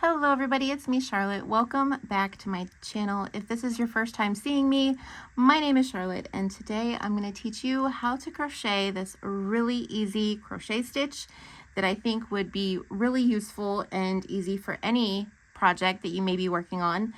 Hello everybody, it's me Charlotte. Welcome back to my channel. If this is your first time seeing me, my name is Charlotte and today I'm going to teach you how to crochet this really easy crochet stitch that I think would be really useful and easy for any project that you may be working on.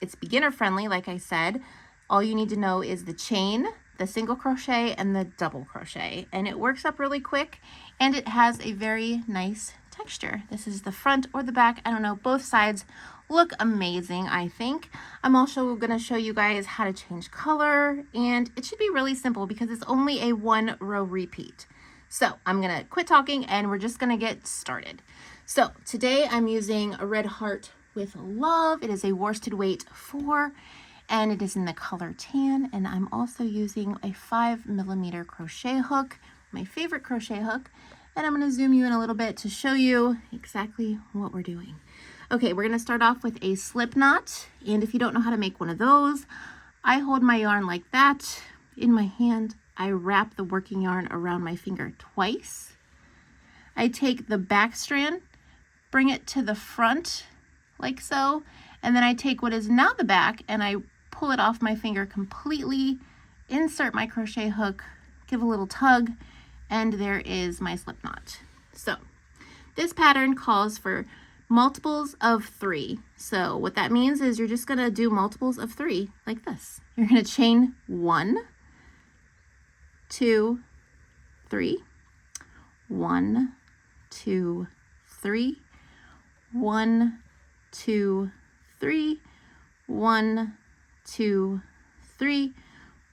It's beginner friendly, like I said. All you need to know is the chain, the single crochet, and the double crochet, and it works up really quick and it has a very nice texture. This is the front or the back, I don't know, both sides look amazing. I think I'm also going to show you guys how to change color, and it should be really simple because it's only a 1 row repeat. So I'm going to quit talking and we're just going to get started. So today I'm using a red heart with love. It is a worsted weight 4 and it is in the color tan, and I'm also using a 5mm crochet hook, my favorite crochet hook. And I'm going to zoom you in a little bit to show you exactly what we're doing. Okay, we're going to start off with a slip knot. And if you don't know how to make one of those, I hold my yarn like that in my hand. I wrap the working yarn around my finger twice. I take the back strand, bring it to the front like so. And then I take what is now the back and I pull it off my finger completely, insert my crochet hook, give a little tug, and there is my slip knot. So this pattern calls for multiples of 3. So what that means is you're just going to do multiples of 3 like this. You're going to chain 1, 2, 3, 1, 2, 3, 1, 2, 3, 1, 2, 3,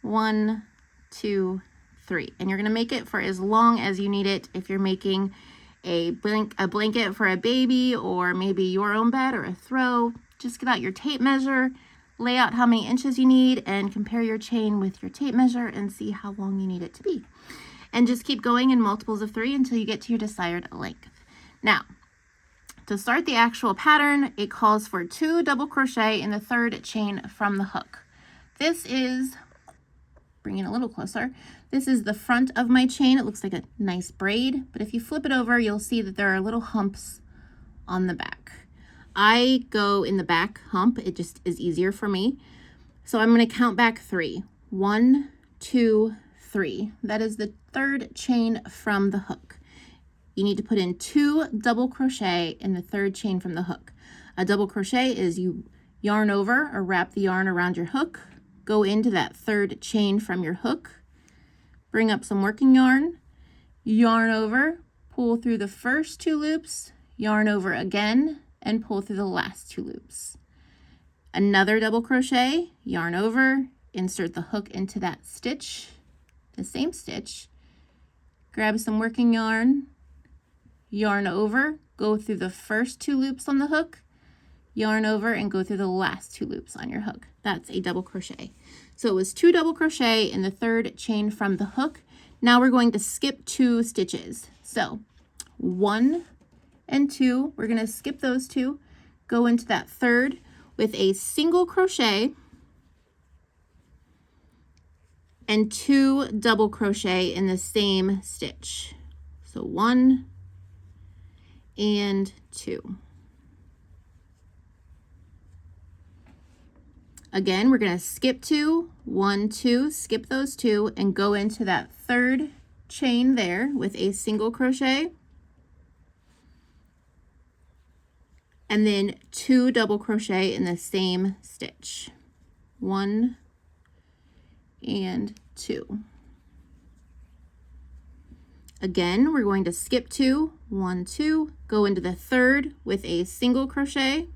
1, 2, 3, and you're going to make it for as long as you need it. If you're making a blanket for a baby, or maybe your own bed or a throw, just get out your tape measure, lay out how many inches you need, and compare your chain with your tape measure and see how long you need it to be. And just keep going in multiples of 3 until you get to your desired length. Now, to start the actual pattern, it calls for 2 double crochet in the 3rd chain from the hook. This is, bring it a little closer, this is the front of my chain. It looks like a nice braid, but if you flip it over, you'll see that there are little humps on the back. I go in the back hump. It just is easier for me. So I'm going to count back 3. 1, 2, 3. That is the 3rd chain from the hook. You need to put in 2 double crochet in the 3rd chain from the hook. A double crochet is you yarn over or wrap the yarn around your hook, go into that 3rd chain from your hook, bring up some working yarn, yarn over, pull through the first 2 loops, yarn over again, and pull through the last 2 loops. Another double crochet, yarn over, insert the hook into that stitch, the same stitch, grab some working yarn, yarn over, go through the first 2 loops on the hook, yarn over, and go through the last 2 loops on your hook. That's a double crochet. So it was 2 double crochet in the 3rd chain from the hook. Now we're going to skip 2 stitches. So 1 and 2, we're going to skip those 2, go into that 3rd with a single crochet and 2 double crochet in the same stitch. So 1 and 2. Again, we're going to skip 2, 1, 2, skip those 2, and go into that 3rd chain there with a single crochet, and then 2 double crochet in the same stitch. 1 and 2. Again, we're going to skip 2, 1, 2, go into the 3rd with a single crochet,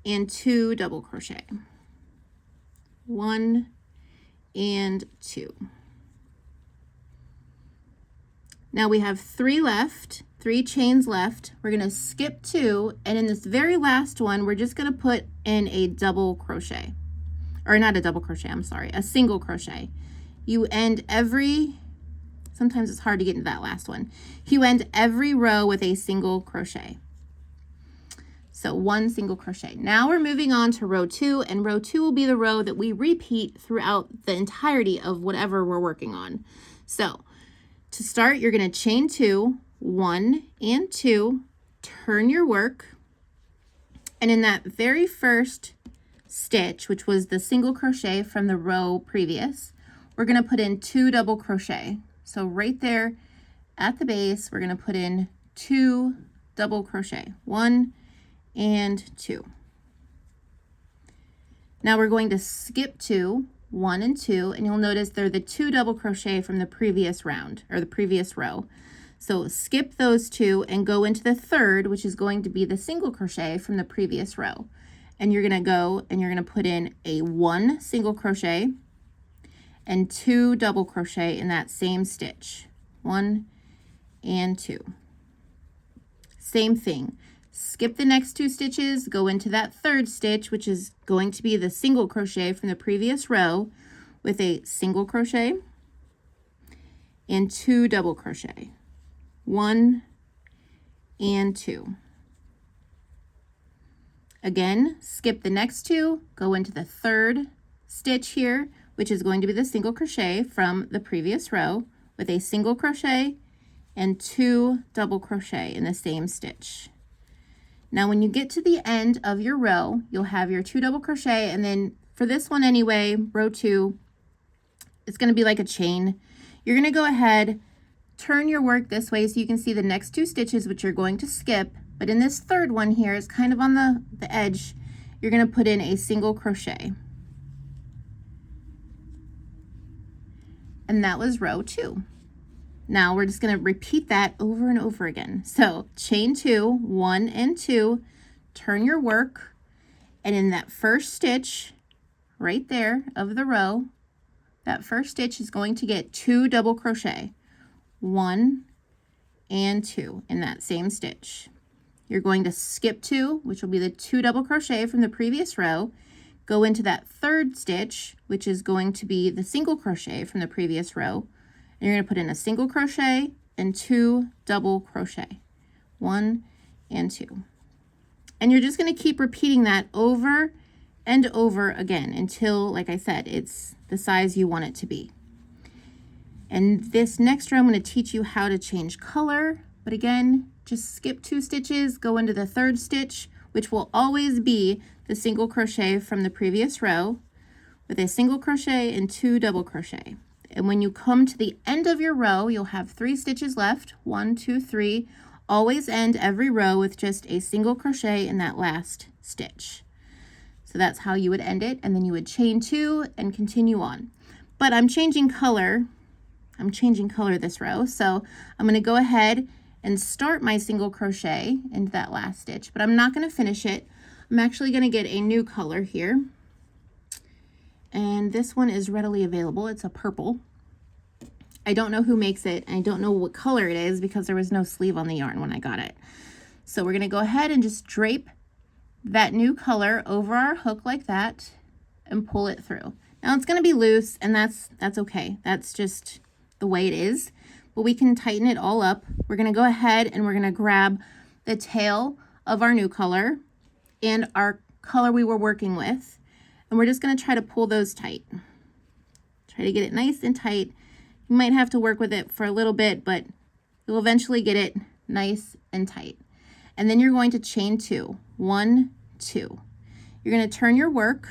and 2 double crochet. 1 and 2. Now we have 3 left, 3 chains left. We're going to skip 2, and in this very last one, we're just going to put in a double crochet. Or not a double crochet, I'm sorry, a single crochet. You end every, sometimes it's hard to get into that last one. You end every row with a single crochet. So 1 single crochet. Now we're moving on to row 2, and row 2 will be the row that we repeat throughout the entirety of whatever we're working on. So to start, you're going to chain 2, 1 and 2, turn your work, and in that very first stitch, which was the single crochet from the row previous, we're going to put in 2 double crochet. So right there at the base, we're going to put in 2 double crochet, 1 and 2. Now we're going to skip to 1 and 2, and you'll notice they're the 2 double crochet from the previous round, or the previous row. So skip those 2 and go into the third, which is going to be the single crochet from the previous row. And you're going to go and you're going to put in a 1 single crochet and 2 double crochet in that same stitch, 1 and 2. Same thing. Skip the next 2 stitches, go into that third stitch, which is going to be the single crochet from the previous row, with a single crochet and 2 double crochet, 1 and 2. Again, skip the next 2, go into the third stitch here, which is going to be the single crochet from the previous row, with a single crochet and 2 double crochet in the same stitch. Now when you get to the end of your row, you'll have your 2 double crochet, and then for this one anyway, row 2, it's going to be like a chain. You're going to go ahead, turn your work this way so you can see the next 2 stitches, which you're going to skip, but in this third one here is kind of on the edge, you're going to put in a single crochet. And that was row 2. Now we're just going to repeat that over and over again. So chain 2, 1 and 2, turn your work, and in that first stitch right there of the row, that first stitch is going to get 2 double crochet, 1 and 2 in that same stitch. You're going to skip 2, which will be the 2 double crochet from the previous row, go into that third stitch, which is going to be the single crochet from the previous row. And you're going to put in a single crochet and 2 double crochet, 1 and 2. And you're just going to keep repeating that over and over again until, like I said, it's the size you want it to be. And this next row, I'm going to teach you how to change color. But again, just skip 2 stitches, go into the third stitch, which will always be the single crochet from the previous row, with a single crochet and 2 double crochet. And when you come to the end of your row, you'll have 3 stitches left, 1, 2, 3. Always end every row with just a single crochet in that last stitch. So that's how you would end it, and then you would chain 2 and continue on. But I'm changing color. I'm changing color this row, so I'm going to go ahead and start my single crochet into that last stitch, but I'm not going to finish it. I'm actually going to get a new color here. And this one is readily available. It's a purple. I don't know who makes it. I don't know what color it is because there was no sleeve on the yarn when I got it. So we're going to go ahead and just drape that new color over our hook like that and pull it through. Now it's going to be loose, and that's okay. That's just the way it is. But we can tighten it all up. We're going to go ahead and we're going to grab the tail of our new color and our color we were working with. And we're just going to try to pull those tight. Try to get it nice and tight. You might have to work with it for a little bit, but you'll eventually get it nice and tight. And then you're going to chain 2, 1, 2. You're going to turn your work,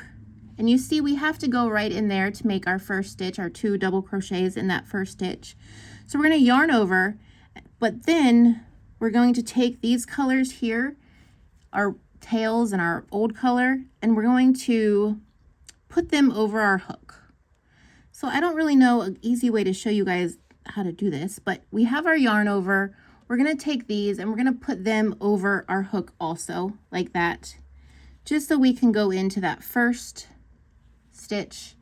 and you see we have to go right in there to make our first stitch, our 2 double crochets in that first stitch. So we're going to yarn over, but then we're going to take these colors here, our tails and our old color, and we're going to put them over our hook. So I don't really know an easy way to show you guys how to do this, but we have our yarn over. We're going to take these and we're going to put them over our hook also, like that, just so we can go into that first stitch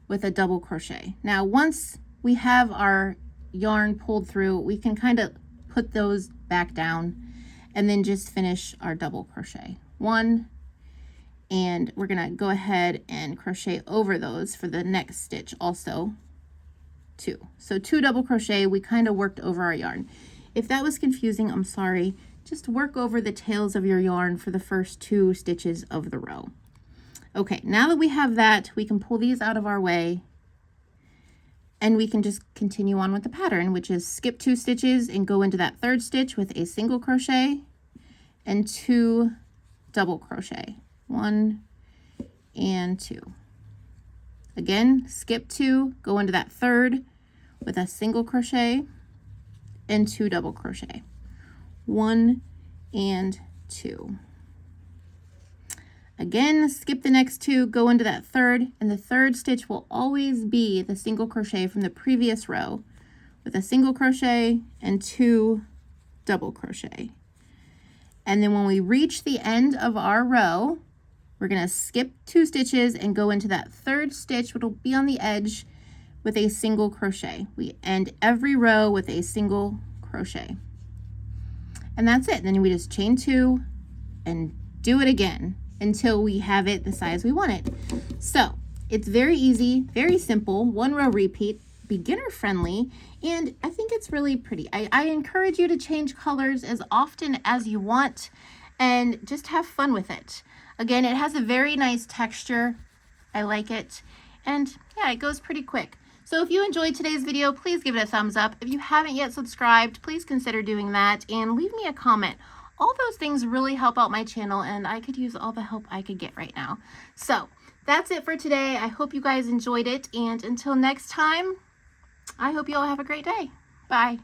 with a double crochet. Now, once we have our yarn pulled through, we can kind of put those back down and then just finish our double crochet. 1, and we're going to go ahead and crochet over those for the next stitch also, 2. So 2 double crochet, we kind of worked over our yarn. If that was confusing, I'm sorry. Just work over the tails of your yarn for the first 2 stitches of the row. Okay, now that we have that, we can pull these out of our way and we can just continue on with the pattern, which is skip 2 stitches and go into that third stitch with a single crochet and 2 double crochet. 1 and 2. Again, skip 2, go into that third with a single crochet and 2 double crochet. 1 and 2. Again, skip the next 2, go into that third, and the third stitch will always be the single crochet from the previous row with a single crochet and 2 double crochet. And then when we reach the end of our row, we're going to skip 2 stitches and go into that third stitch, which will be on the edge, with a single crochet. We end every row with a single crochet. And that's it. Then we just chain 2 and do it again until we have it the size we want it. So it's very easy, very simple, 1 row repeat, beginner friendly, and I think it's really pretty. I encourage you to change colors as often as you want and just have fun with it. Again, it has a very nice texture. I like it. And yeah, it goes pretty quick. So if you enjoyed today's video, please give it a thumbs up. If you haven't yet subscribed, please consider doing that and leave me a comment. All those things really help out my channel, and I could use all the help I could get right now. So that's it for today. I hope you guys enjoyed it, and until next time, I hope you all have a great day. Bye.